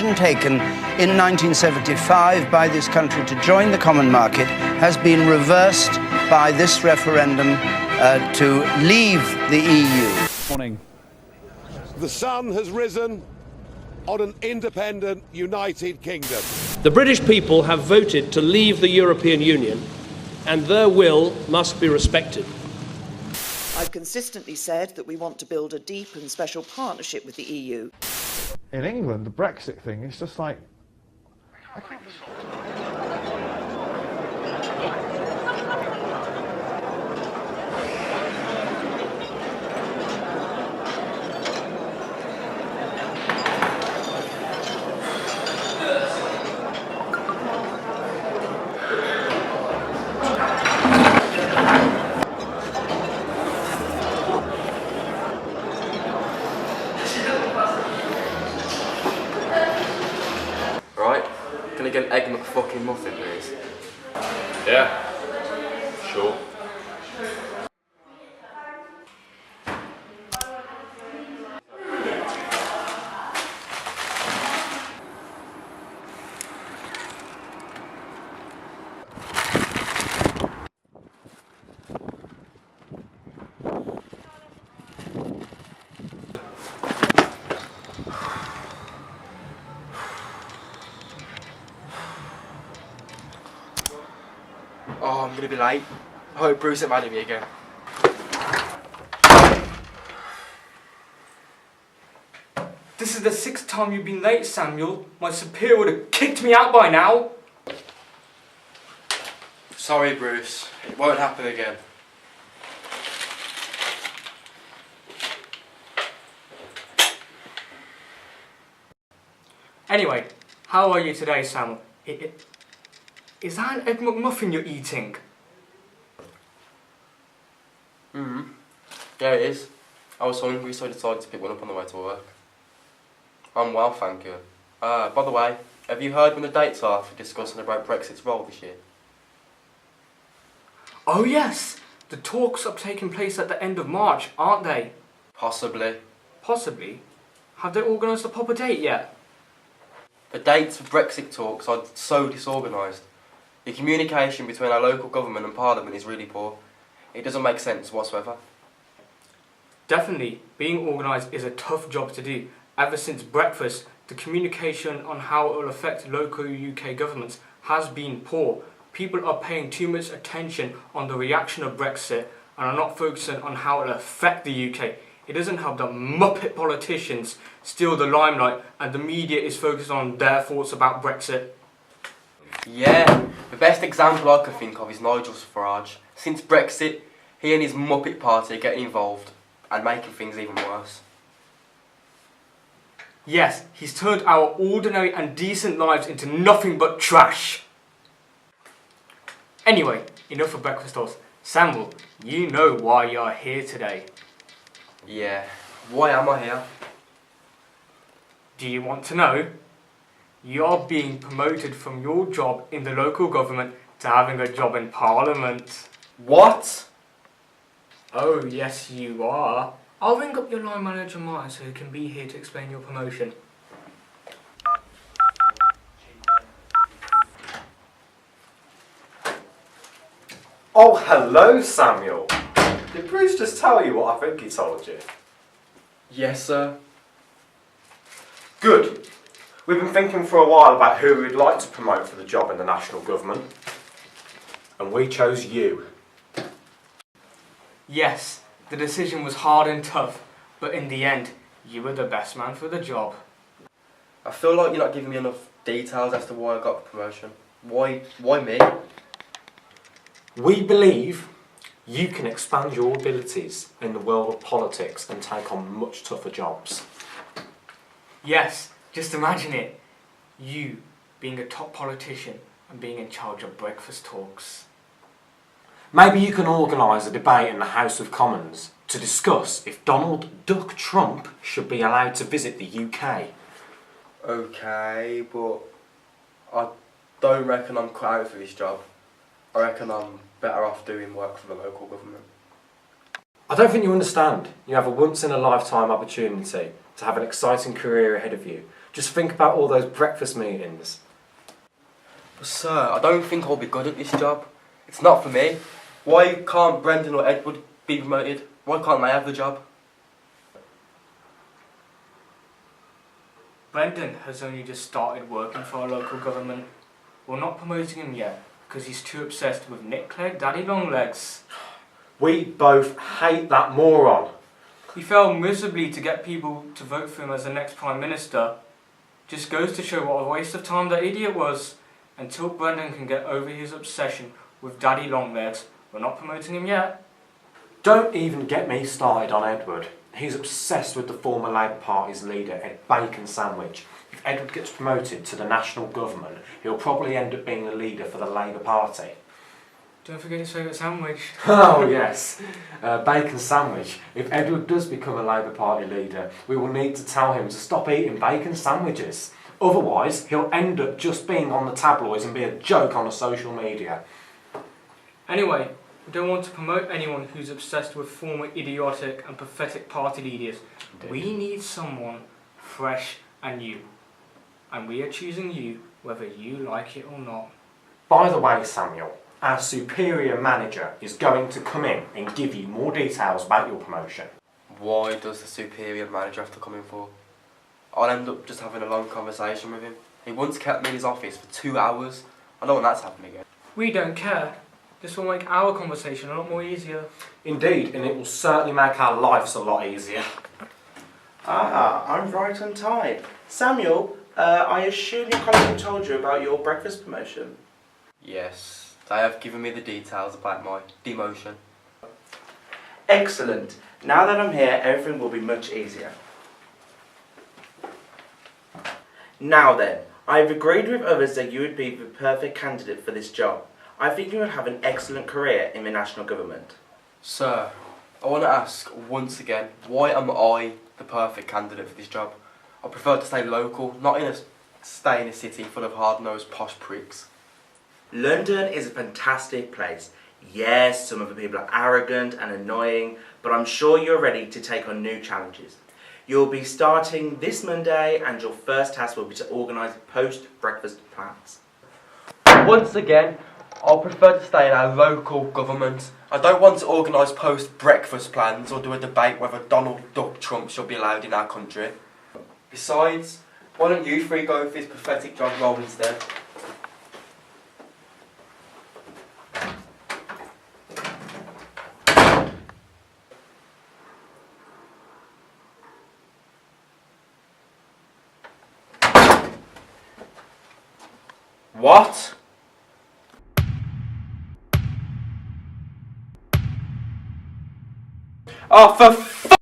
decision taken in 1975 by this country to join the common market has been reversed by this referendum to leave the EU. Morning. The sun has risen on an independent United Kingdom. The British people have voted to leave the European Union, and their will must be respected. I've consistently said that we want to build a deep and special partnership with the EU. In England, the Brexit thing is just like... I can't... Can I get an egg McFucking-muffin, please? Yeah, sure. Oh, I'm gonna be late. I hope Bruce ain't mad at me again. This is the 6th time you've been late, Samuel. My superior would have kicked me out by now. Sorry, Bruce. It won't happen again. Anyway, how are you today, Samuel? Is that an Egg McMuffin you're eating? Yeah, it is. I was hungry, so I decided to pick one up on the way to work. I'm well, thank you. By the way, have you heard when the dates are for discussing about Brexit's role this year? Oh yes! The talks are taking place at the end of March, aren't they? Possibly. Possibly? Have they organised a proper date yet? The dates for Brexit talks are so disorganised. The communication between our local government and Parliament is really poor. It doesn't make sense whatsoever. Definitely, being organised is a tough job to do. Ever since breakfast, the communication on how it will affect local UK governments has been poor. People are paying too much attention on the reaction of Brexit and are not focusing on how it will affect the UK. It doesn't help that muppet politicians steal the limelight and the media is focused on their thoughts about Brexit. Yeah, the best example I can think of is Nigel Farage. Since Brexit, he and his Muppet Party are getting involved and making things even worse. Yes, he's turned our ordinary and decent lives into nothing but trash. Anyway, enough of breakfast talks. Samuel, you know why you're here today. Yeah, why am I here? Do you want to know? You're being promoted from your job in the local government to having a job in Parliament. What? Oh, yes you are. I'll ring up your line manager Martin so he can be here to explain your promotion. Oh, hello, Samuel. Did Bruce just tell you what I think he told you? Yes, sir. Good. We've been thinking for a while about who we'd like to promote for the job in the national government. And we chose you. Yes, the decision was hard and tough, but in the end, you were the best man for the job. I feel like you're not giving me enough details as to why I got the promotion. Why me? We believe you can expand your abilities in the world of politics and take on much tougher jobs. Yes, just imagine it. You being a top politician and being in charge of breakfast talks. Maybe you can organise a debate in the House of Commons to discuss if Donald Duck Trump should be allowed to visit the UK. Okay, but I don't reckon I'm cut out for this job. I reckon I'm better off doing work for the local government. I don't think you understand. You have a once-in-a-lifetime opportunity to have an exciting career ahead of you, Just think about all those breakfast meetings. But sir, I don't think I'll be good at this job. It's not for me. Why can't Brendan or Edward be promoted? Why can't they have the job? Brendan has only just started working for our local government. We're not promoting him yet because he's too obsessed with Nick Clegg, Daddy Longlegs. We both hate that moron. He failed miserably to get people to vote for him as the next Prime Minister. Just goes to show what a waste of time that idiot was. Until Brendan can get over his obsession with Daddy Longlegs, we're not promoting him yet. Don't even get me started on Edward. He's obsessed with the former Labour Party's leader, Ed Bacon Sandwich. If Edward gets promoted to the national government, he'll probably end up being the leader for the Labour Party. Don't forget his favourite sandwich. Oh yes, bacon sandwich. If Edward does become a Labour Party leader, we will need to tell him to stop eating bacon sandwiches. Otherwise, he'll end up just being on the tabloids and be a joke on the social media. Anyway, we don't want to promote anyone who's obsessed with former idiotic and pathetic party leaders. We need someone fresh and new. And we are choosing you whether you like it or not. By the way, Samuel, our superior manager is going to come in and give you more details about your promotion. Why does the superior manager have to come in for? I'll end up just having a long conversation with him. He once kept me in his office for 2 hours. I don't want that to happen again. We don't care. This will make our conversation a lot more easier. Indeed, and it will certainly make our lives a lot easier. Ah, I'm right on time. Samuel, I assume your colleague told you about your breakfast promotion? Yes, they have given me the details about my demotion. Excellent. Now that I'm here, everything will be much easier. Now then, I've agreed with others that you would be the perfect candidate for this job. I think you would have an excellent career in the national government. Sir, I want to ask once again, why am I the perfect candidate for this job? I prefer to stay local, not stay in a city full of hard-nosed posh pricks. London is a fantastic place. Yes, some of the people are arrogant and annoying, but I'm sure you're ready to take on new challenges. You'll be starting this Monday and your first task will be to organise post-breakfast plans. Once again, I'll prefer to stay in our local government. I don't want to organise post-breakfast plans or do a debate whether Donald Duck Trump should be allowed in our country. Besides, why don't you three go for this pathetic job role instead? What? Oh, for